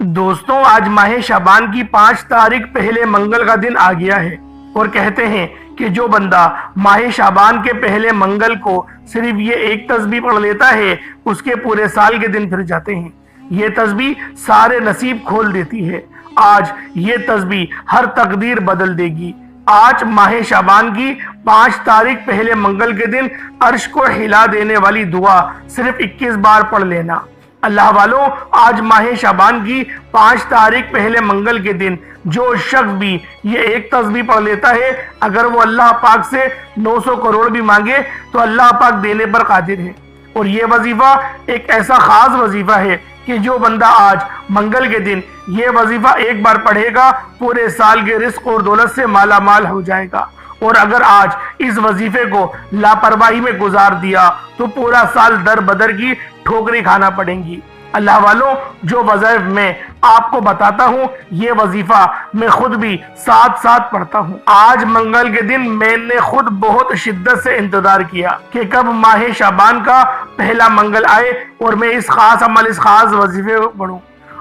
دوستوں، آج ماہ شعبان کی 5 تاریخ پہلے منگل کا دن آ گیا ہے اور کہتے ہیں کہ جو بندہ ماہ شعبان کے پہلے منگل کو صرف یہ ایک تسبیح پڑھ لیتا ہے اس کے پورے سال کے دن پھر جاتے ہیں۔ یہ تسبیح سارے نصیب کھول دیتی ہے۔ آج یہ تسبیح ہر تقدیر بدل دے گی۔ آج ماہ شعبان کی 5 تاریخ پہلے منگل کے دن عرش کو ہلا دینے والی دعا صرف 21 بار پڑھ لینا۔ اللہ والوں، آج ماہ شعبان کی 5 تاریخ پہلے منگل کے دن جو شخص بھی یہ ایک تسبیح پڑھ لیتا ہے، اگر وہ اللہ پاک سے 900 کروڑ بھی مانگے تو اللہ پاک دینے پر قادر ہے۔ اور یہ وظیفہ ایک ایسا خاص وظیفہ ہے کہ جو بندہ آج منگل کے دن یہ وظیفہ ایک بار پڑھے گا پورے سال کے رزق اور دولت سے مالا مال ہو جائے گا، اور اگر آج اس وظیفے کو لاپرواہی میں گزار دیا تو پورا سال در بدر کی ٹھوکریں کھانا پڑیں گی۔ اللہ والوں، جو وظائف میں آپ کو بتاتا ہوں یہ وظیفہ میں خود بھی ساتھ ساتھ پڑھتا ہوں۔ آج منگل کے دن میں نے خود بہت شدت سے انتظار کیا کہ کب ماہ شعبان کا پہلا منگل آئے اور میں اس خاص عمل، اس خاص وظیفے کو پڑھوں۔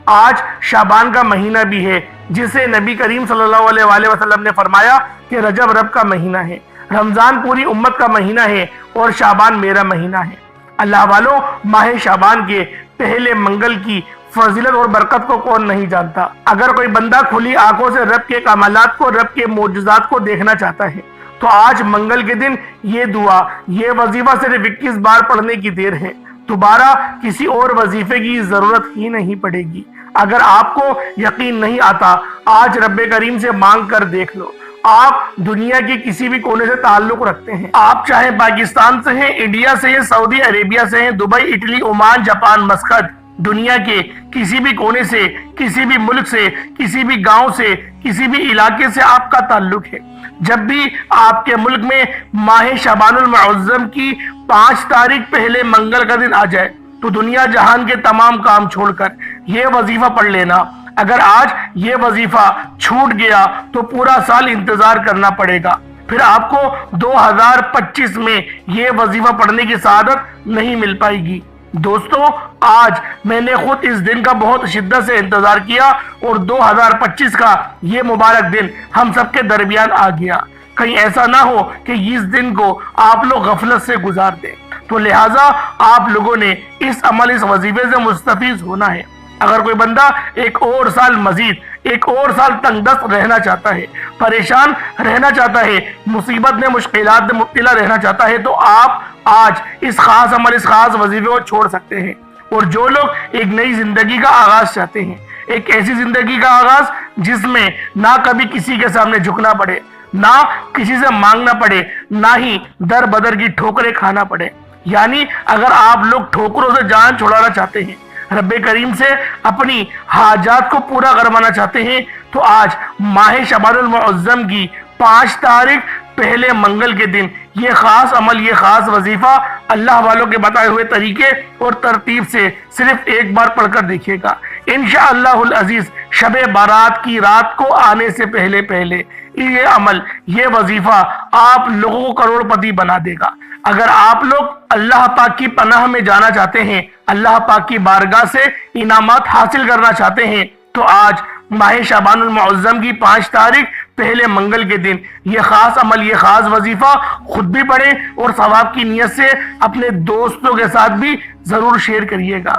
آج شعبان کا مہینہ بھی ہے جسے نبی کریم صلی اللہ علیہ وآلہ وسلم نے فرمایا کہ رجب رب کا مہینہ ہے، رمضان پوری امت کا مہینہ ہے اور شعبان میرا مہینہ ہے۔ اللہ والوں، ماہ شعبان کے پہلے منگل کی فضیلت اور برکت کو کون نہیں جانتا۔ اگر کوئی بندہ کھلی آنکھوں سے رب کے کمالات کو، رب کے معجزات کو دیکھنا چاہتا ہے تو آج منگل کے دن یہ دعا، یہ وظیفہ صرف 21 بار پڑھنے کی دیر ہے۔ دوبارہ کسی اور وظیفے کی ضرورت ہی نہیں پڑے گی۔ اگر آپ کو یقین نہیں آتا، آج رب کریم سے مانگ کر دیکھ لو۔ آپ دنیا کے کسی بھی کونے سے تعلق رکھتے ہیں، آپ چاہے پاکستان سے ہیں، انڈیا سے ہیں، سعودی عربیہ سے ہیں، Dubai, Italy, Oman, Japan, Muscat, دنیا کے کسی بھی کونے سے، کسی بھی ملک سے، کسی بھی گاؤں سے، کسی بھی علاقے سے آپ کا تعلق ہے، جب بھی آپ کے ملک میں ماہ شعبان المعظم کی 5 تاریخ پہلے منگل کا دن آ جائے تو دنیا جہان کے تمام کام چھوڑ کر یہ وظیفہ پڑھ لینا۔ اگر آج یہ وظیفہ چھوٹ گیا تو پورا سال انتظار کرنا پڑے گا، پھر آپ کو 2025 میں یہ وظیفہ پڑھنے کی سعادت نہیں مل پائے گی۔ دوستوں، آج میں نے خود اس دن کا بہت شدت سے انتظار کیا اور 2025 کا یہ مبارک دن ہم سب کے درمیان آ گیا۔ کہیں ایسا نہ ہو کہ اس دن کو آپ لوگ غفلت سے گزار دیں، تو لہٰذا آپ لوگوں نے اس عمل، اس وظیفے سے مستفیض ہونا ہے۔ اگر کوئی بندہ ایک اور سال مزید، ایک اور سال تنگ دست رہنا چاہتا ہے، پریشان رہنا چاہتا ہے، مصیبت میں، مشکلات میں مبتلا رہنا چاہتا ہے تو آپ آج اس خاص عمل، اس خاص وظیفے کو چھوڑ سکتے ہیں۔ اور جو لوگ ایک نئی زندگی کا آغاز چاہتے ہیں، ایک ایسی زندگی کا آغاز جس میں نہ کبھی کسی کے سامنے جھکنا پڑے، نہ کسی سے مانگنا پڑے، نہ ہی در بدر کی ٹھوکریں کھانا پڑے، یعنی اگر آپ لوگ ٹھوکروں سے جان چھڑانا چاہتے ہیں، رب کریم سے اپنی حاجات کو پورا کروانا چاہتے ہیں، تو آج ماہ شعبان المعظم کی 5 تاریخ پہلے منگل کے دن یہ خاص عمل، یہ خاص وظیفہ اللہ والوں کے بتائے ہوئے طریقے اور ترتیب سے صرف ایک بار پڑھ کر دیکھیے گا۔ انشاءاللہ العزیز شب بارات کی رات کو آنے سے پہلے پہلے یہ عمل، یہ وظیفہ آپ لوگوں کو کروڑ پتی بنا دے گا۔ اگر آپ لوگ اللہ پاک کی پناہ میں جانا چاہتے ہیں، اللہ پاک کی بارگاہ سے انعامات حاصل کرنا چاہتے ہیں، تو آج ماہ شعبان المعظم کی 5 تاریخ پہلے منگل کے دن یہ خاص عمل، یہ خاص وظیفہ خود بھی پڑھیں اور ثواب کی نیت سے اپنے دوستوں کے ساتھ بھی ضرور شیئر کریے گا۔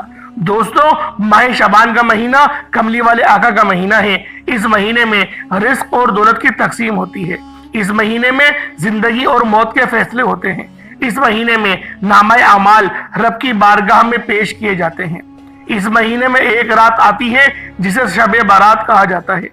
دوستوں، ماہ شعبان کا مہینہ کملی والے آقا کا مہینہ ہے۔ اس مہینے میں رزق اور دولت کی تقسیم ہوتی ہے، اس مہینے میں زندگی اور موت کے فیصلے ہوتے ہیں، اس مہینے میں نامہ اعمال رب کی بارگاہ میں پیش کیے جاتے ہیں، اس مہینے میں ایک رات آتی ہے جسے شب بارات کہا جاتا ہے۔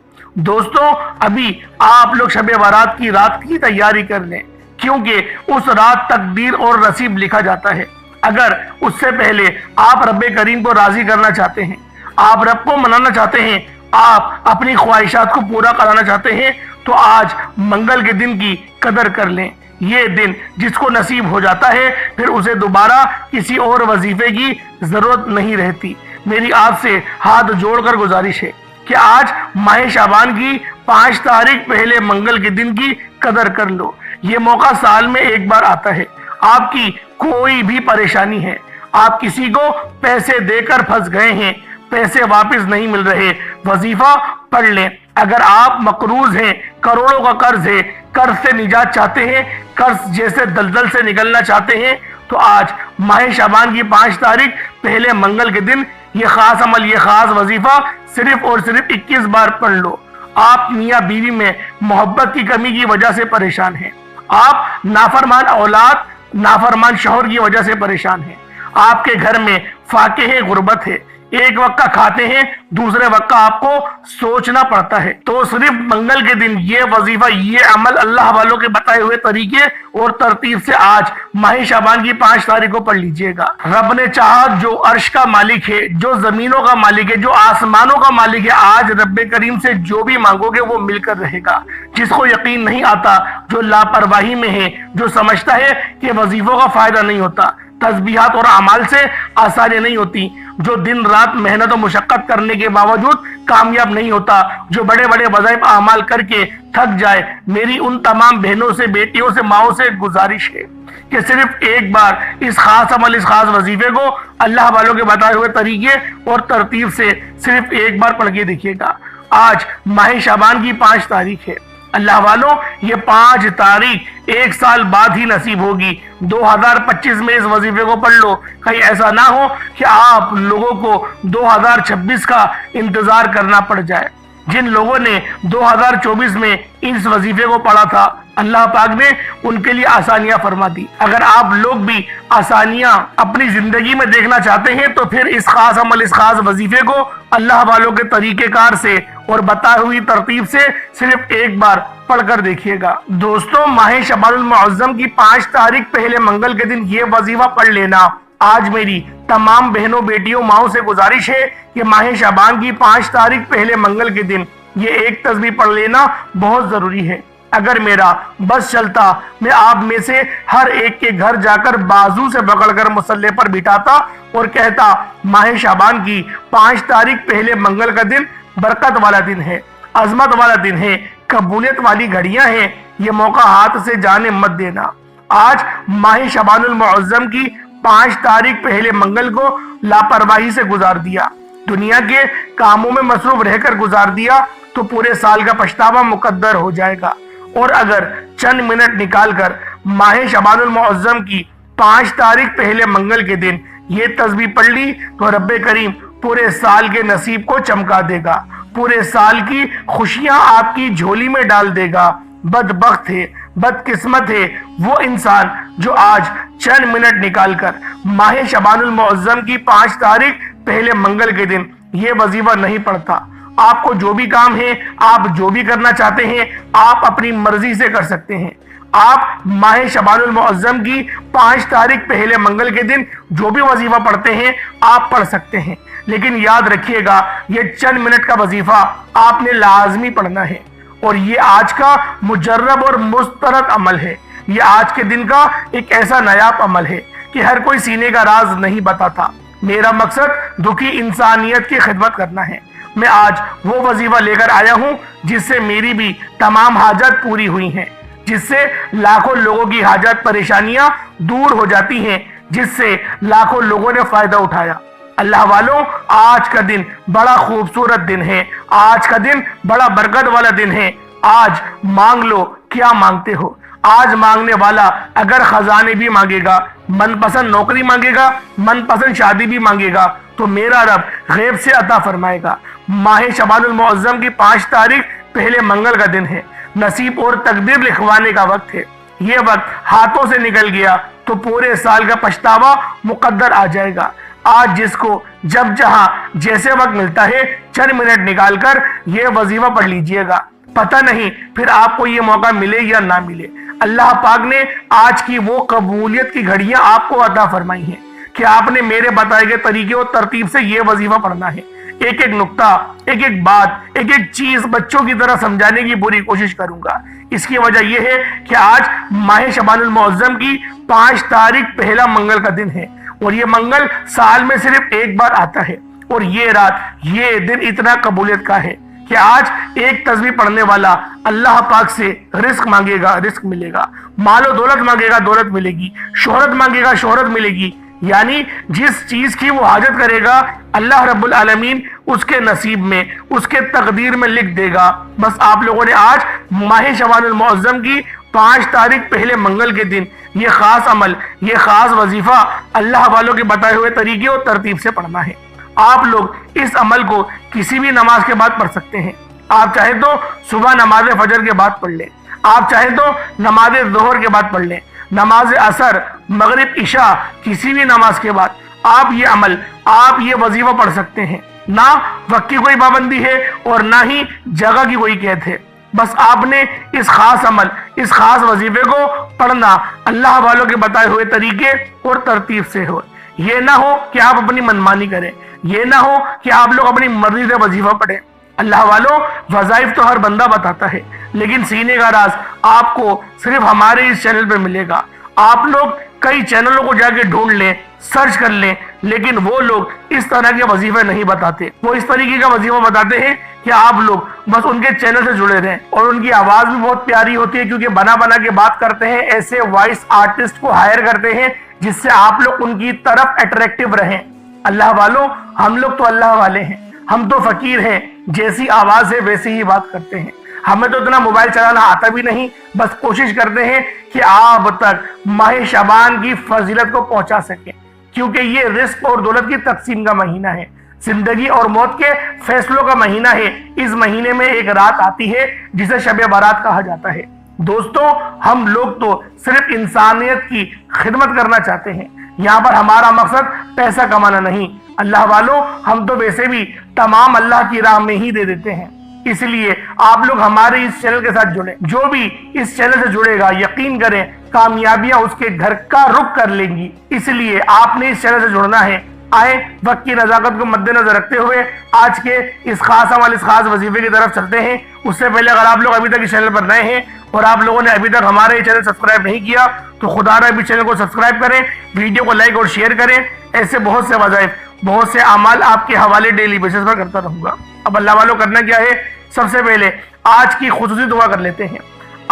دوستوں، ابھی آپ لوگ شب بارات کی رات کی تیاری کر لیں، کیونکہ اس رات تقدیر اور نصیب لکھا جاتا ہے۔ اگر اس سے پہلے آپ رب کریم کو راضی کرنا چاہتے ہیں، آپ رب کو منانا چاہتے ہیں، آپ اپنی خواہشات کو پورا کرانا چاہتے ہیں، تو آج منگل کے دن کی قدر کر لیں۔ یہ دن جس کو نصیب ہو جاتا ہے پھر اسے دوبارہ کسی اور وظیفے کی ضرورت نہیں رہتی۔ میری آپ سے ہاتھ جوڑ کر گزارش ہے کہ آج ماہ شعبان کی 5 تاریخ پہلے منگل کے دن کی قدر کر لو۔ یہ موقع سال میں ایک بار آتا ہے۔ آپ کی کوئی بھی پریشانی ہے، آپ کسی کو پیسے دے کر پھنس گئے ہیں، پیسے واپس نہیں مل رہے، وظیفہ پڑھ لیں۔ اگر آپ مقروض ہیں، کروڑوں کا قرض ہے، قرض سے نجات چاہتے ہیں، قرض جیسے دلدل سے نکلنا چاہتے ہیں، تو آج ماہ شعبان کی 5 تاریخ پہلے منگل کے دن یہ خاص عمل، یہ خاص وظیفہ صرف اور صرف 21 بار پڑھ لو۔ آپ میاں بیوی میں محبت کی کمی کی وجہ سے پریشان ہیں، آپ نافرمان اولاد، نافرمان شوہر کی وجہ سے پریشان ہیں، آپ کے گھر میں فاقہ غربت ہے، ایک وقت کا کھاتے ہیں، دوسرے وقت کا آپ کو سوچنا پڑتا ہے، تو صرف منگل کے دن یہ وظیفہ، یہ عمل اللہ والوں کے بتائے ہوئے طریقے اور ترتیب سے آج ماہ شعبان کی 5 تاریخ کو پڑھ لیجئے گا۔ رب نے چاہا، جو عرش کا مالک ہے، جو زمینوں کا مالک ہے، جو آسمانوں کا مالک ہے، آج رب کریم سے جو بھی مانگو گے وہ مل کر رہے گا۔ جس کو یقین نہیں آتا، جو لاپرواہی میں ہے، جو سمجھتا ہے کہ وظیفوں کا فائدہ نہیں ہوتا، تسبیحات اور اعمال سے آسانی نہیں ہوتی، جو دن رات محنت و مشقت کرنے کے باوجود کامیاب نہیں ہوتا، جو بڑے بڑے وظائف اعمال کر کے تھک جائے، میری ان تمام بہنوں سے، بیٹیوں سے، ماؤں سے گزارش ہے کہ صرف ایک بار اس خاص عمل، اس خاص وظیفے کو اللہ والوں کے بتائے ہوئے طریقے اور ترتیب سے صرف ایک بار پڑھ کے دیکھیے گا۔ آج ماہ شعبان کی 5 تاریخ ہے، اللہ والوں یہ 5 تاریخ 1 سال بعد ہی نصیب ہوگی۔ 2025 میں اس وظیفے کو پڑھ لو، کہیں ایسا نہ ہو کہ آپ لوگوں کو 2026 کا انتظار کرنا پڑ جائے۔ جن لوگوں نے 2024 میں اس وظیفے کو پڑھا تھا، اللہ پاک نے ان کے لیے آسانیاں فرما دی۔ اگر آپ لوگ بھی آسانیاں اپنی زندگی میں دیکھنا چاہتے ہیں تو پھر اس خاص عمل، اس خاص وظیفے کو اللہ والوں کے طریقہ کار سے اور بتائی ہوئی ترتیب سے صرف ایک بار پڑھ کر دیکھیے گا۔ دوستوں، ماہ شعبان المعظم کی 5 تاریخ پہلے منگل کے دن یہ وظیفہ پڑھ لینا۔ آج میری تمام بہنوں، بیٹیوں، ماؤں سے گزارش ہے کہ ماہ شعبان کی 5 تاریخ پہلے منگل کے دن یہ ایک تسبیح پڑھ لینا بہت ضروری ہے۔ اگر میرا بس چلتا، میں آپ میں سے ہر ایک کے گھر جا کر بازو سے پکڑ کر مصلی پر بٹھاتا اور کہتا، ماہ شعبان کی 5 تاریخ پہلے منگل کا دن برکت والا دن ہے، عظمت والا دن ہے، قبولیت والی گھڑیاں ہیں، یہ موقع ہاتھ سے جانے مت دینا۔ آج ماہ شعبان المعظم کی 5 تاریخ پہلے منگل کو لاپرواہی سے گزار دیا، دنیا کے کاموں میں مصروف رہ کر گزار دیا تو پورے سال کا پچھتاوا مقدر ہو جائے گا۔ اور اگر چند منٹ نکال کر ماہ شعبان المعظم کی 5 تاریخ پہلے منگل کے دن یہ تسبیح پڑھ لی تو رب کریم پورے سال کے نصیب کو چمکا دے گا، پورے سال کی خوشیاں آپ کی جھولی میں ڈال دے گا۔ بدبخت ہے، بدقسمت ہے وہ انسان جو آج چند منٹ نکال کر ماہ شعبان المعظم کی 5 تاریخ پہلے منگل کے دن یہ وظیفہ نہیں پڑھتا۔ آپ کو جو بھی کام ہے، آپ جو بھی کرنا چاہتے ہیں، آپ اپنی مرضی سے کر سکتے ہیں۔ آپ ماہ شعبان المعظم کی 5 تاریخ پہلے منگل کے دن جو بھی وظیفہ پڑھتے ہیں آپ پڑھ سکتے ہیں، لیکن یاد رکھیے گا یہ چند منٹ کا وظیفہ آپ نے لازمی پڑھنا ہے، اور یہ آج کا مجرب اور مسترد عمل ہے۔ یہ آج کے دن کا ایک ایسا نایاب عمل ہے کہ ہر کوئی سینے کا راز نہیں بتاتا۔ میرا مقصد دکھی انسانیت کی خدمت کرنا ہے۔ میں آج وہ وظیفہ لے کر آیا ہوں جس سے میری بھی تمام حاجات پوری ہوئی ہیں، جس سے لاکھوں لوگوں کی حاجات، پریشانیاں دور ہو جاتی ہیں، جس سے لاکھوں لوگوں نے فائدہ اٹھایا۔ اللہ والوں، آج کا دن بڑا خوبصورت دن ہے، آج کا دن بڑا برکت والا دن ہے۔ آج مانگ لو کیا مانگتے ہو۔ آج مانگنے والا اگر خزانے بھی مانگے گا، من پسند نوکری مانگے گا، من پسند شادی بھی مانگے گا تو میرا رب غیب سے عطا فرمائے گا۔ ماہ شعبان المعظم کی 5 تاریخ پہلے منگل کا دن ہے، نصیب اور تقدیر لکھوانے کا وقت ہے۔ یہ وقت ہاتھوں سے نکل گیا تو پورے سال کا پچھتاوا مقدر آ جائے گا۔ آج جس کو جب جہاں جیسے وقت ملتا ہے چند منٹ نکال کر یہ وظیفہ پڑھ لیجئے گا، پتہ نہیں پھر آپ کو یہ موقع ملے یا نہ ملے۔ اللہ پاک نے آج کی وہ قبولیت کی گھڑیاں آپ کو عطا فرمائی ہیں کہ آپ نے میرے بتائے گئے طریقے اور ترتیب سے یہ وظیفہ پڑھنا ہے۔ ایک ایک نقطہ، ایک ایک بات، ایک ایک چیز بچوں کی طرح سمجھانے کی پوری کوشش کروں گا۔ اس کی وجہ یہ ہے کہ آج ماہ شعبان المعظم کی 5 تاریخ پہلا منگل کا دن ہے، اور یہ منگل سال میں صرف ایک بار آتا ہے، اور یہ رات، یہ دن اتنا قبولیت کا ہے کہ آج ایک تسبیح پڑھنے والا اللہ پاک سے رزق مانگے گا، رزق ملے گا، مال و دولت مانگے گا، دولت ملے گی، شہرت مانگے گا، شہرت ملے گی، یعنی جس چیز کی وہ حاجت کرے گا اللہ رب العالمین اس کے نصیب میں، اس کے تقدیر میں لکھ دے گا۔ بس آپ لوگوں نے آج ماہ شعبان المعظم کی 5 تاریخ پہلے منگل کے دن یہ خاص عمل، یہ خاص وظیفہ اللہ والوں کے بتائے ہوئے طریقے اور ترتیب سے پڑھنا ہے۔ آپ لوگ اس عمل کو کسی بھی نماز کے بعد پڑھ سکتے ہیں۔ آپ چاہیں تو صبح نماز فجر کے بعد پڑھ لیں، آپ چاہیں تو نماز ظہر کے بعد پڑھ لیں، نماز عصر، مغرب، عشاء، کسی بھی نماز کے بعد آپ یہ عمل، آپ یہ وظیفہ پڑھ سکتے ہیں۔ نہ وقت کی کوئی پابندی ہے اور نہ ہی جگہ کی کوئی قید ہے۔ بس آپ نے اس خاص عمل، اس خاص وظیفے کو پڑھنا اللہ والوں کے بتائے ہوئے طریقے اور ترتیب سے ہو۔ یہ نہ ہو کہ آپ اپنی منمانی کریں، یہ نہ ہو کہ آپ لوگ اپنی مرضی سے وظیفہ پڑھیں۔ اللہ والوں، وظائف تو ہر بندہ بتاتا ہے، لیکن سینے کا راز آپ کو صرف ہمارے اس چینل پہ ملے گا۔ آپ لوگ کئی چینلوں کو جا کے ڈھونڈ لیں، سرچ کر لیں، لیکن وہ لوگ اس طرح کے وظیفے نہیں بتاتے۔ وہ اس طریقے کا وظیفہ بتاتے ہیں کہ آپ لوگ بس ان کے چینل سے جڑے رہیں، اور ان کی آواز بھی بہت پیاری ہوتی ہے کیونکہ بنا بنا کے بات کرتے ہیں، ایسے وائس آرٹسٹ کو ہائر کرتے ہیں جس سے آپ لوگ ان کی طرف اٹریکٹیو رہیں۔ اللہ والوں، ہم لوگ تو اللہ والے ہیں، ہم تو فقیر ہیں، جیسی آواز ہے ویسی ہی بات کرتے ہیں۔ ہمیں تو اتنا موبائل چلانا آتا بھی نہیں، بس کوشش کرتے ہیں کہ آپ تک ماہ شعبان کی فضیلت کو پہنچا سکیں، کیونکہ یہ رزق اور دولت کی تقسیم کا مہینہ ہے، زندگی اور موت کے فیصلوں کا مہینہ ہے۔ اس مہینے میں ایک رات آتی ہے جسے شب برات کہا جاتا ہے۔ دوستو، ہم لوگ تو صرف انسانیت کی خدمت کرنا چاہتے ہیں، یہاں پر ہمارا مقصد پیسہ کمانا نہیں۔ اللہ والوں، ہم تو ویسے بھی تمام اللہ کی راہ میں ہی دے دیتے ہیں، اس لیے آپ لوگ ہمارے اس چینل کے ساتھ جڑیں۔ جو بھی اس چینل سے جڑے گا، یقین کریں کامیابیاں اس کے گھر کا رخ کر لیں گی۔ اس لیے آپ نے اس چینل سے جڑنا ہے۔ آئیں وقت کی نزاکت کو مد نظر رکھتے ہوئے آج کے اس خاص عمل، اس خاص وظیفے کی طرف چلتے ہیں۔ اس سے پہلے اگر آپ لوگ ابھی تک اس چینل پر نئے ہیں اور آپ لوگوں نے ابھی تک ہمارے یہ چینل سبسکرائب نہیں کیا تو خدا رہا بھی چینل کو سبسکرائب کریں، ویڈیو کو لائک اور شیئر کریں۔ ایسے بہت سے وظائف، بہت سے اعمال آپ کے حوالے ڈیلی بیسس پر کرتا رہوں گا۔ اب اللہ والوں، کرنا کیا ہے؟ سب سے پہلے آج کی خصوصی دعا کر لیتے ہیں۔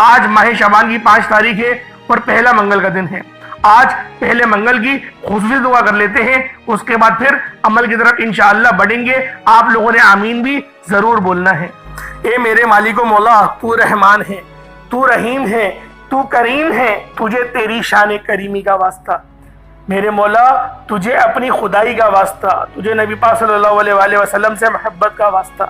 آج ماہ شعبان کی 5 تاریخ ہے اور پہلا منگل کا دن ہے۔ آج پہلے منگل کی خصوصی دعا کر لیتے ہیں، اس کے بعد پھر عمل کی طرف انشاءاللہ بڑھیں گے۔ آپ لوگوں نے آمین بھی ضرور بولنا ہے۔ اے میرے مالک و مولا، تو رحمان ہے، تو رحیم ہے، تو کریم ہے، تجھے تیری شان کریمی کا واسطہ۔ میرے مولا، تجھے اپنی خدائی کا واسطہ، تجھے نبی پاک صلی اللہ علیہ وآلہ وسلم سے محبت کا واسطہ،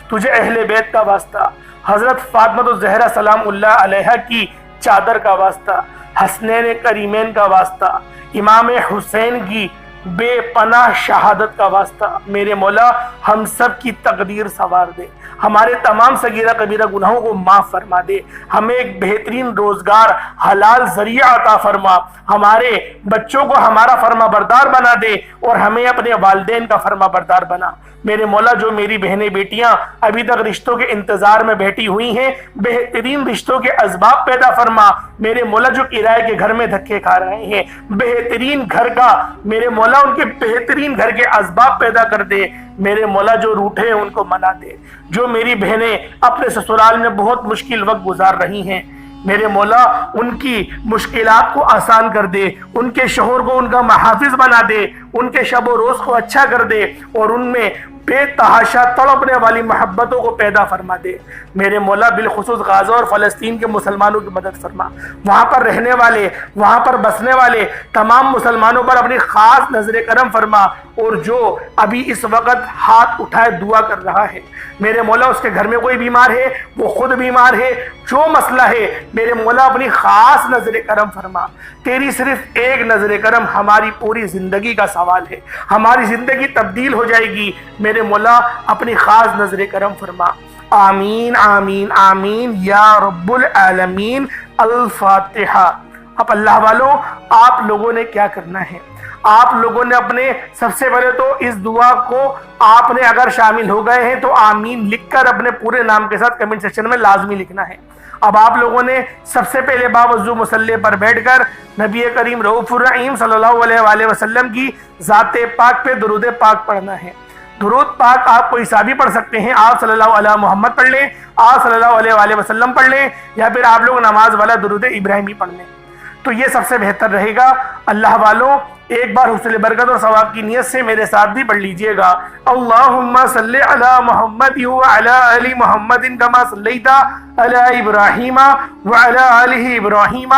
تجھے اہل بیت کا واسطہ، حضرت فاطمہ الزہرا سلام اللہ علیہا کی چادر کا واسطہ، حسنین کریمین کا واسطہ، امام حسین کی بے پناہ شہادت کا واسطہ۔ میرے مولا، ہم سب کی تقدیر سنوار دے، ہمارے تمام صغیرہ کبیرہ گناہوں کو معاف فرما دے، ہمیں ایک بہترین روزگار، حلال ذریعہ عطا فرما، ہمارے بچوں کو ہمارا فرما بردار بنا دے اور ہمیں اپنے والدین کا فرما بردار بنا۔ میرے مولا، جو میری بہنیں بیٹیاں ابھی تک رشتوں کے انتظار میں بیٹھی ہوئی ہیں، بہترین رشتوں کے اسباب پیدا فرما۔ میرے مولا، جو کرائے کے گھر میں دھکے کھا رہے ہیں، بہترین گھر کا میرے مولا ان کے بہترین گھر کے اسباب پیدا کر دے۔ میرے مولا، جو روٹھے ہیں ان کو منا دے۔ جو میری بہنیں اپنے سسرال میں بہت مشکل وقت گزار رہی ہیں، میرے مولا ان کی مشکلات کو آسان کر دے، ان کے شوہر کو ان کا محافظ بنا دے، ان کے شب و روز کو اچھا کر دے اور ان میں بے تحاشا تڑپنے والی محبتوں کو پیدا فرما دے۔ میرے مولا، بالخصوص غزہ اور فلسطین کے مسلمانوں کی مدد فرما۔ وہاں پر رہنے والے، وہاں پر بسنے والے تمام مسلمانوں پر اپنی خاص نظر کرم فرما، اور جو ابھی اس وقت ہاتھ اٹھائے دعا کر رہا ہے، میرے مولا اس کے گھر میں کوئی بیمار ہے، وہ خود بیمار ہے، جو مسئلہ ہے، میرے مولا اپنی خاص نظر کرم فرما۔ تیری صرف ایک نظر کرم ہماری پوری زندگی کا سوال ہے، ہماری زندگی تبدیل ہو جائے گی۔ میرے مولا اپنی خاص نظر کرم فرما۔ آمین آمین آمین یا رب العالمین۔ الفاتحہ۔ اب اللہ والوں، آپ لوگوں نے کیا کرنا ہے؟ آپ لوگوں نے اپنے سب سے پہلے تو اس دعا کو آپ نے اگر شامل ہو گئے ہیں تو آمین لکھ کر اپنے پورے نام کے ساتھ کمنٹ سیکشن میں لازمی لکھنا ہے۔ اب آپ لوگوں نے سب سے پہلے باوضو مصلی پر بیٹھ کر نبی کریم رؤوف الرحیم صلی اللہ علیہ وآلہ وسلم کی ذات پاک پہ درود پاک پڑھنا ہے۔ درود پاک آپ کوئی سا بھی پڑھ سکتے ہیں، آپ صلی اللہ علیہ محمد پڑھ لیں، آپ صلی اللہ علیہ وآلہ وسلم پڑھ لیں، یا پھر آپ لوگ نماز والا درود ابراہیمی پڑھ لیں۔ تو یہ سب سے بہتر رہے گا۔ اللہ والوں ایک بار حصول برکت اور ثواب کی نیت سے میرے ساتھ بھی پڑھ لیجئے گا۔ اللہم صلی علی محمد وعلی آل محمد کما صلیت علی ابراہیم وعلی آل ابراہیم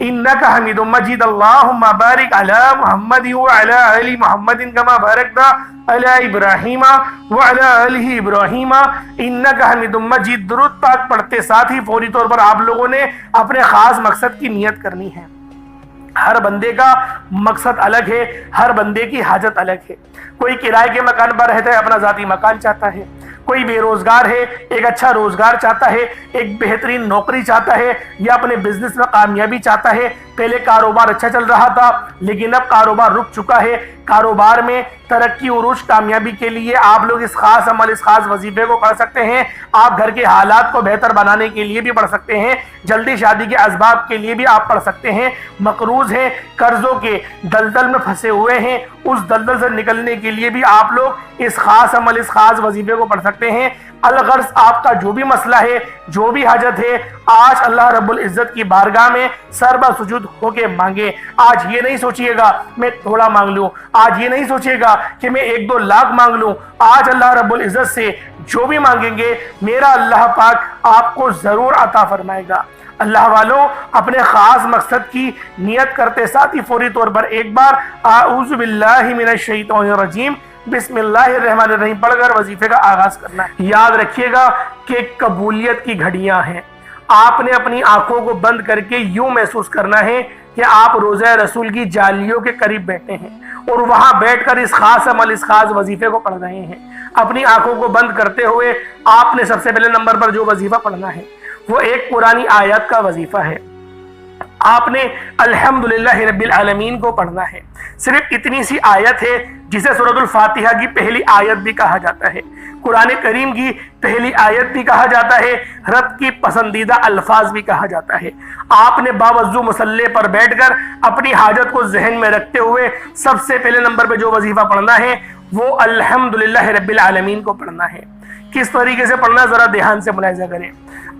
انک حمید مجید۔ اللہم بارک علی محمد وعلی آل محمد کما بارکت علی ابراہیم وعلی آل ابراہیم انک حمید مجید۔ درود پاک پڑھتے ساتھ ہی فوری طور پر آپ لوگوں نے اپنے خاص مقصد کی نیت کرنی ہے۔ ہر بندے کا مقصد الگ ہے، ہر بندے کی حاجت الگ ہے۔ کوئی کرائے کے مکان پر رہتا ہے، اپنا ذاتی مکان چاہتا ہے۔ کوئی بے روزگار ہے، ایک اچھا روزگار چاہتا ہے، ایک بہترین نوکری چاہتا ہے، یا اپنے بزنس میں کامیابی چاہتا ہے۔ پہلے کاروبار اچھا چل رہا تھا لیکن اب کاروبار رک چکا ہے۔ کاروبار میں ترقی عروج کامیابی کے لیے آپ لوگ اس خاص عمل، اس خاص وظیفے کو پڑھ سکتے ہیں۔ آپ گھر کے حالات کو بہتر بنانے کے لیے بھی پڑھ سکتے ہیں، جلدی شادی کے اسباب کے لیے بھی آپ پڑھ سکتے ہیں۔ مقروض ہیں، قرضوں کے دلدل میں پھنسے ہوئے ہیں، اس دلدل سے نکلنے کے لیے بھی آپ لوگ اس خاص عمل، اس خاص وظیفے کو پڑھ سکتے ہیں۔ الغرض آپ کا جو بھی مسئلہ ہے، جو بھی حاجت ہے، آج اللہ رب العزت کی بارگاہ میں سر بسجود ہو کے مانگے۔ آج یہ نہیں سوچئے گا میں تھوڑا مانگ لوں، آج یہ نہیں سوچئے گا کہ میں 1-2 لاکھ مانگ لوں۔ آج اللہ رب العزت سے جو بھی مانگیں گے میرا اللہ پاک آپ کو ضرور عطا فرمائے گا۔ اللہ والوں اپنے خاص مقصد کی نیت کرتے ساتھ ہی فوری طور پر ایک بار اعوذ باللہ من الشیطان الرجیم بسم اللہ الرحمن الرحیم پڑھ کر وظیفے کا آغاز کرنا ہے۔ یاد رکھیے گا کہ قبولیت کی گھڑیاں ہیں۔ آپ نے اپنی آنکھوں کو بند کر کے یوں محسوس کرنا ہے کہ آپ روضہ رسول کی جالیوں کے قریب بیٹھے ہیں اور وہاں بیٹھ کر اس خاص عمل، اس خاص وظیفے کو پڑھ رہے ہیں۔ اپنی آنکھوں کو بند کرتے ہوئے آپ نے سب سے پہلے نمبر پر جو وظیفہ پڑھنا ہے وہ ایک قرآنی آیت کا وظیفہ ہے۔ آپ نے الحمدللہ رب العالمین کو پڑھنا ہے۔ صرف اتنی سی آیت ہے جسے سورۃ الفاتحہ کی پہلی آیت بھی کہا جاتا ہے، قرآن کریم کی پہلی آیت بھی کہا جاتا ہے، رب کی پسندیدہ الفاظ بھی کہا جاتا ہے۔ آپ نے باوضو مصلی پر بیٹھ کر اپنی حاجت کو ذہن میں رکھتے ہوئے سب سے پہلے نمبر پہ جو وظیفہ پڑھنا ہے وہ الحمدللہ رب العالمین کو پڑھنا ہے۔ کس طریقے سے پڑھنا ذرا دھیان سے ملاحظہ کریں۔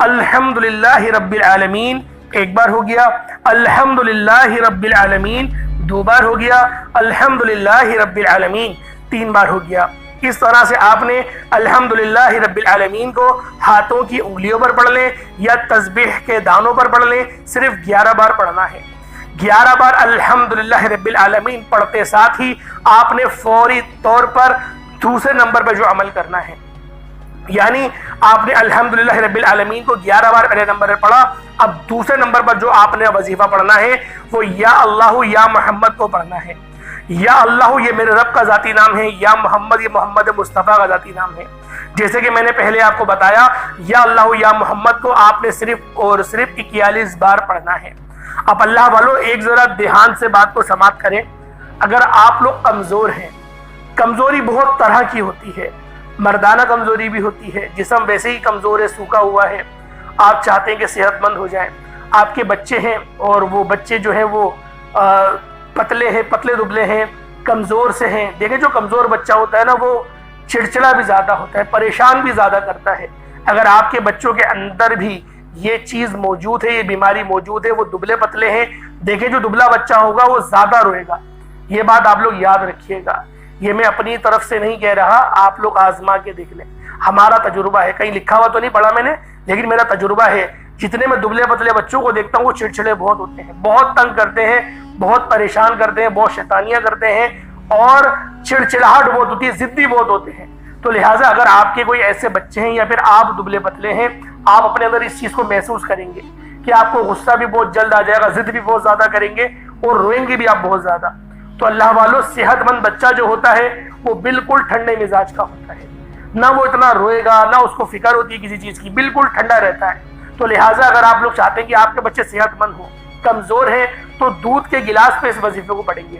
الحمدللہ رب العالمین ایک بار ہو گیا، الحمدللہ رب العالمین 2 بار ہو گیا، الحمدللہ رب العالمین 3 بار ہو گیا۔ اس طرح سے آپ نے الحمدللہ رب العالمین کو ہاتھوں کی انگلیوں پر پڑھ لیں یا تسبیح کے دانوں پر پڑھ لیں، صرف 11 بار پڑھنا ہے۔ 11 بار الحمدللہ رب العالمین پڑھتے ساتھ ہی آپ نے فوری طور پر دوسرے نمبر پر جو عمل کرنا ہے، یعنی آپ نے الحمدللہ رب العالمین کو 11 بار پہلے نمبر پر پڑھا، اب دوسرے نمبر پر جو آپ نے وظیفہ پڑھنا ہے وہ یا اللہ یا محمد کو پڑھنا ہے۔ یا اللہ یہ میرے رب کا ذاتی نام ہے، یا محمد یہ محمد مصطفیٰ کا ذاتی نام ہے۔ جیسے کہ میں نے پہلے آپ کو بتایا یا اللہ یا محمد کو آپ نے صرف اور صرف 41 بار پڑھنا ہے۔ اب اللہ والوں ایک ذرا دھیان سے بات کو سماعت کریں۔ اگر آپ لوگ کمزور ہیں، کمزوری بہت طرح کی ہوتی ہے، مردانہ کمزوری بھی ہوتی ہے، جسم ویسے ہی کمزور ہے، سوکھا ہوا ہے، آپ چاہتے ہیں کہ صحت مند ہو جائیں، آپ کے بچے ہیں اور وہ بچے جو ہیں وہ پتلے ہیں، پتلے دبلے ہیں، کمزور سے ہیں۔ دیکھیں جو کمزور بچہ ہوتا ہے نا وہ چڑچڑا بھی زیادہ ہوتا ہے، پریشان بھی زیادہ کرتا ہے۔ اگر آپ کے بچوں کے اندر بھی یہ چیز موجود ہے، یہ بیماری موجود ہے، وہ دبلے پتلے ہیں، دیکھیں جو دبلا بچہ ہوگا وہ زیادہ روئے گا۔ یہ بات آپ لوگ یاد رکھیے گا، یہ میں اپنی طرف سے نہیں کہہ رہا، آپ لوگ آزما کے دیکھ لیں، ہمارا تجربہ ہے، کہیں لکھا ہوا تو نہیں پڑھا میں نے، لیکن میرا تجربہ ہے۔ جتنے میں دبلے پتلے بچوں کو دیکھتا ہوں وہ چڑچڑے بہت ہوتے ہیں، بہت تنگ کرتے ہیں، بہت پریشان کرتے ہیں، بہت شیطانیاں کرتے ہیں اور چڑچڑاہٹ بہت ہوتی ہے، ضدی بہت ہوتے ہیں۔ تو لہٰذا اگر آپ کے کوئی ایسے بچے ہیں یا پھر آپ دبلے پتلے ہیں، آپ اپنے اندر اس چیز کو محسوس کریں گے کہ آپ کو غصہ بھی بہت جلد آ جائے گا، ضد بھی بہت زیادہ کریں گے اور روئیں گے بھی آپ بہت زیادہ۔ تو اللہ والوں صحت مند بچہ جو ہوتا ہے وہ بالکل ٹھنڈے مزاج کا ہوتا ہے، نہ وہ اتنا روئے گا، نہ اس کو فکر ہوتی ہے کسی چیز کی، بالکل ٹھنڈا رہتا ہے۔ تو لہٰذا اگر آپ لوگ چاہتے ہیں کہ آپ کے بچے صحت مند ہوں، کمزور ہیں، تو دودھ کے گلاس پہ اس وظیفے کو پڑھیں گے۔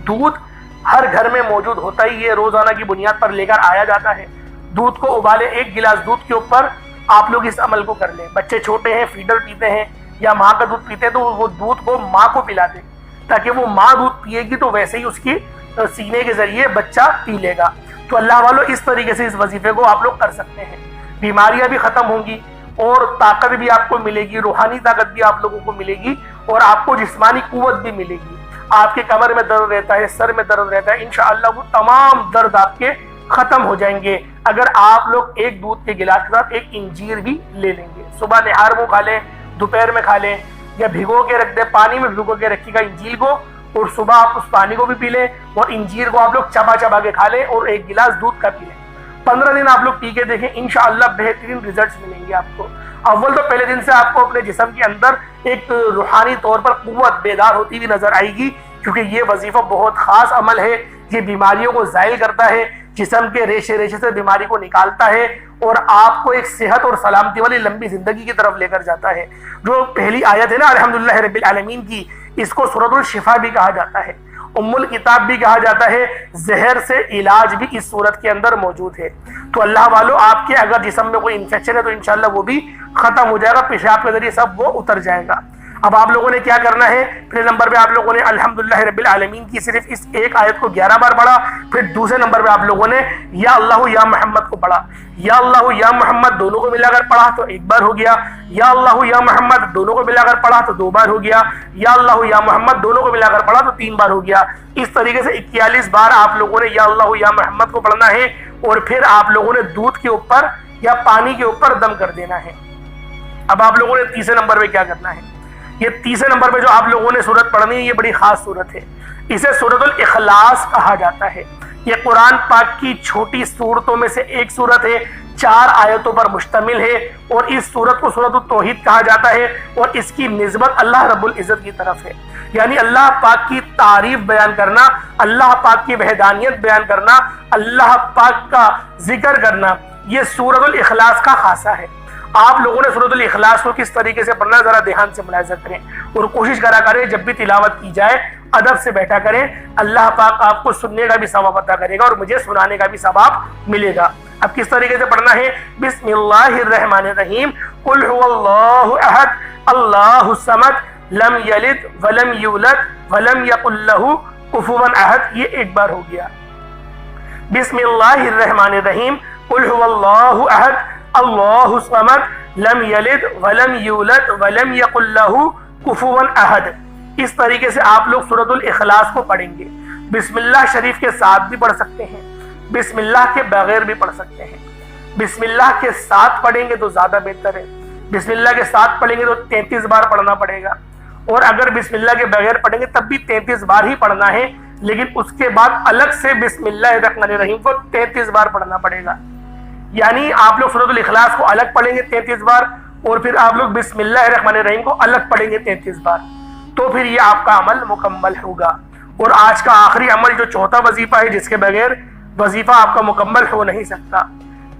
دودھ ہر گھر میں موجود ہوتا ہی ہے، روزانہ کی بنیاد پر لے کر آیا جاتا ہے۔ دودھ کو ابالے، 1 گلاس دودھ کے اوپر آپ لوگ اس عمل کو کر لیں۔ بچے چھوٹے ہیں، فیڈر پیتے ہیں یا ماں کا دودھ پیتے ہیں تو وہ دودھ کو ماں کو پلا دیں، تاکہ وہ ماں دودھ پیے گی تو ویسے ہی اس کی سینے کے ذریعے بچہ پی لے گا۔ تو اللہ والوں اس طریقے سے اس وظیفے کو آپ لوگ کر سکتے ہیں، بیماریاں بھی ختم ہوں گی اور طاقت بھی آپ کو ملے گی، روحانی طاقت بھی آپ لوگوں کو ملے گی اور آپ کو جسمانی قوت بھی ملے گی. آپ کے کمر میں درد رہتا ہے, سر میں درد رہتا ہے, انشاءاللہ وہ تمام درد آپ کے ختم ہو جائیں گے اگر آپ لوگ ایک دودھ کے گلاس کے ساتھ ایک انجیر بھی لے لیں گے. صبح نہار وہ کھا لیں, دوپہر میں کھا لیں, یا بھگو کے رکھ دیں, پانی میں بھگو کے رکھیے گا انجیر کو, اور صبح آپ اس پانی کو بھی پی لیں اور انجیر کو آپ لوگ چبا چبا کے کھا لیں اور ایک گلاس دودھ کا پی لیں. 15 دن آپ لوگ پی کے دیکھیں, انشاءاللہ بہترین ریزلٹس ملیں گے آپ کو. اول تو پہلے دن سے آپ کو اپنے جسم کے اندر ایک روحانی طور پر قوت بیدار ہوتی ہوئی نظر آئے گی, کیونکہ یہ وظیفہ بہت خاص عمل ہے. یہ بیماریوں کو زائل کرتا ہے, جسم کے ریشے ریشے سے بیماری کو نکالتا ہے اور آپ کو ایک صحت اور سلامتی والی لمبی زندگی کی طرف لے کر جاتا ہے. جو پہلی آیت ہے نا الحمدللہ رب العالمین کی, اس کو سورۃ الشفا بھی کہا جاتا ہے, ام الکتاب بھی کہا جاتا ہے. زہر سے علاج بھی اس صورت کے اندر موجود ہے. تو اللہ والو, آپ کے اگر جسم میں کوئی انفیکشن ہے تو انشاءاللہ وہ بھی ختم ہو جائے گا, پیشاب کے ذریعے سب وہ اتر جائے گا. اب آپ لوگوں نے کیا کرنا ہے, پہلے نمبر پہ آپ لوگوں نے الحمدللہ رب العالمین کی صرف اس ایک آیت کو 11 بار پڑھا. پھر دوسرے نمبر پہ آپ لوگوں نے یا اللہ یا محمد کو پڑھا. یا اللہ یا محمد دونوں کو ملا کر پڑھا تو ایک بار ہو گیا, یا اللہ یا محمد دونوں کو ملا کر پڑھا تو 2 بار ہو گیا, یا اللہ یا محمد دونوں کو ملا کر پڑھا تو 3 بار ہو گیا. اس طریقے سے 41 بار آپ لوگوں نے یا اللہ یا محمد کو پڑھنا ہے, اور پھر آپ لوگوں نے دودھ کے اوپر یا پانی کے اوپر دم کر دینا ہے. اب آپ لوگوں نے تیسرے نمبر پہ کیا کرنا ہے, یہ تیسرے نمبر پہ جو آپ لوگوں نے سورت پڑھنی ہے یہ بڑی خاص سورت ہے. اسے سورۃ الاخلاص کہا جاتا ہے. یہ قرآن پاک کی چھوٹی سورتوں میں سے ایک سورت ہے, 4 آیتوں پر مشتمل ہے, اور اس سورت کو سورۃ التوحید کہا جاتا ہے, اور اس کی نسبت اللہ رب العزت کی طرف ہے. یعنی اللہ پاک کی تعریف بیان کرنا, اللہ پاک کی وحدانیت بیان کرنا, اللہ پاک کا ذکر کرنا, یہ سورۃ الاخلاص کا خاصہ ہے. آپ لوگوں نے سورۃ الاخلاص کو کس طریقے سے پڑھنا ہے ذرا دھیان سے ملاحظہ کریں, اور کوشش کرا کریں جب بھی تلاوت کی جائے ادب سے بیٹھا کریں. اللہ پاک آپ کو سننے کا بھی ثواب عطا کرے گا اور مجھے سنانے کا بھی ثواب ملے گا. اب کس طریقے سے پڑھنا ہے, بسم اللہ الرحمن الرحیم, قل هو اللہ احد اللہ الصمد لم یلد ولم یولد ولم یکن له کفوا احد. یہ ایک بار ہو گیا. بسم اللہ الرحمن الرحیم, قل هو اللہ احد اللہ الصمد لم یلد ولم یولد ولم یکن له کفوا احد. اس طریقے سے آپ لوگ سورۃ الاخلاص کو پڑھیں گے. بسم اللہ شریف کے ساتھ بھی پڑھ سکتے ہیں, بسم اللہ کے بغیر بھی پڑھ سکتے ہیں. بسم اللہ کے ساتھ پڑھیں گے تو زیادہ بہتر ہے. بسم اللہ کے ساتھ پڑھیں گے تو 33 بار پڑھنا پڑے گا, اور اگر بسم اللہ کے بغیر پڑھیں گے تب بھی 33 بار ہی پڑھنا ہے, لیکن اس کے بعد الگ سے بسم اللہ الرحمن الرحیم کو 33 بار پڑھنا پڑے گا. یعنی آپ لوگ سورۃ الاخلاص کو الگ پڑھیں گے 33 بار, اور پھر آپ لوگ بسم اللہ الرحمن الرحیم کو الگ پڑھیں گے 33 بار, تو پھر یہ آپ کا عمل مکمل ہوگا. اور آج کا آخری عمل جو چوتھا وظیفہ ہے, جس کے بغیر وظیفہ آپ کا مکمل ہو نہیں سکتا,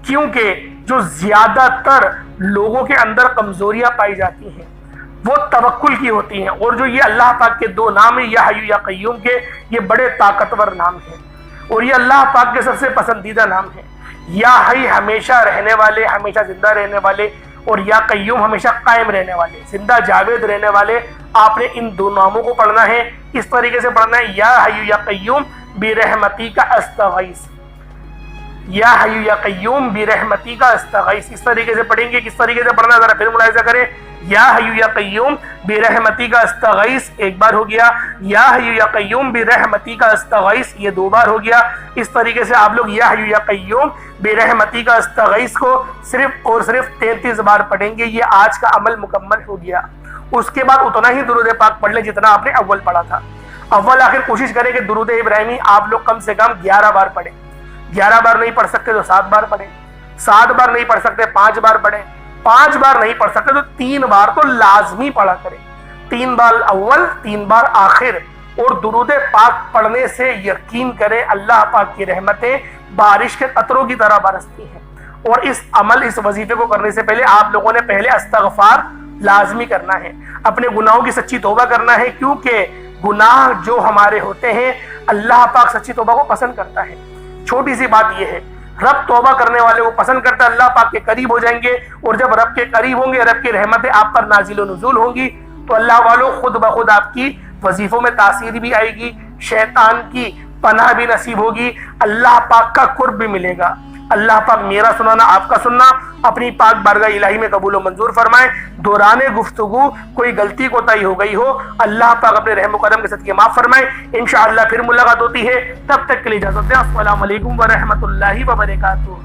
کیونکہ جو زیادہ تر لوگوں کے اندر کمزوریاں پائی جاتی ہیں وہ توکل کی ہوتی ہیں, اور جو یہ اللہ پاک کے 2 نام ہیں یا حی یا قیوم کے, یہ بڑے طاقتور نام ہیں, اور یہ اللہ پاک کے سب سے پسندیدہ نام ہیں. یا حی ہمیشہ رہنے والے, ہمیشہ زندہ رہنے والے, اور یا قیوم ہمیشہ قائم رہنے والے, زندہ جاوید رہنے والے. آپ نے ان 2 ناموں کو پڑھنا ہے, اس طریقے سے پڑھنا ہے, یا حی یا قیوم برحمتی کا استغیث, یا حی یا قیوم برحمتی کا استغیث. اس طریقے سے پڑھیں گے. کس طریقے سے پڑھنا ذرا پھر ملاحظہ کریں. یا حی یا قیوم برحمتی کا استغیث ایک بار ہو گیا, یا حی یا قیوم برحمتی کا استغیث یہ 2 بار ہو گیا. اس طریقے سے آپ لوگ یا حی یا قیوم برحمتی کا استغیث کو صرف اور صرف 33 بار پڑھیں گے. یہ آج کا عمل مکمل ہو گیا. اس کے بعد اتنا ہی درود پاک پڑھ لیں جتنا آپ نے اول پڑھا تھا. اول آخر کوشش کریں کہ درود ابراہیمی آپ لوگ کم سے کم 11 بار پڑھیں. 11 بار نہیں پڑھ سکتے تو 7 بار پڑھیں, 7 بار نہیں پڑھ سکتے 5 بار پڑھیں, 5 بار نہیں پڑھ سکتے تو 3 بار تو لازمی پڑھا کریں. 3 بار اول 3 بار آخر. اور درود پاک پڑھنے سے یقین کریں اللہ پاک کی رحمتیں بارش کے قطروں کی طرح برستی ہیں. اور اس عمل, اس وظیفے کو کرنے سے پہلے آپ لوگوں نے پہلے استغفار لازمی کرنا ہے, اپنے گناہوں کی سچی توبہ کرنا ہے, کیونکہ گناہ جو ہمارے ہوتے ہیں اللہ پاک سچی توبہ کو پسند کرتا ہے. چھوٹی سی بات یہ ہے, رب توبہ کرنے والے کو پسند کرتا ہے, اللہ پاک کے قریب ہو جائیں گے, اور جب رب کے قریب ہوں گے رب کی رحمتیں آپ پر نازل و نزول ہوں گی, تو اللہ والوں خود بخود آپ کی وظیفوں میں تاثیر بھی آئے گی, شیطان کی پناہ بھی نصیب ہوگی, اللہ پاک کا قرب بھی ملے گا. اللہ پاک میرا سنانا آپ کا سننا اپنی پاک بارگاہ الہی میں قبول و منظور فرمائے. دوران گفتگو کوئی غلطی کوتاہی ہو گئی ہو اللہ پاک اپنے رحم و کرم کے صدقے معاف فرمائے. انشاءاللہ پھر ملاقات ہوتی ہے، تب تک کے لیے اجازت دیں. السلام علیکم ورحمۃ اللہ وبرکاتہ.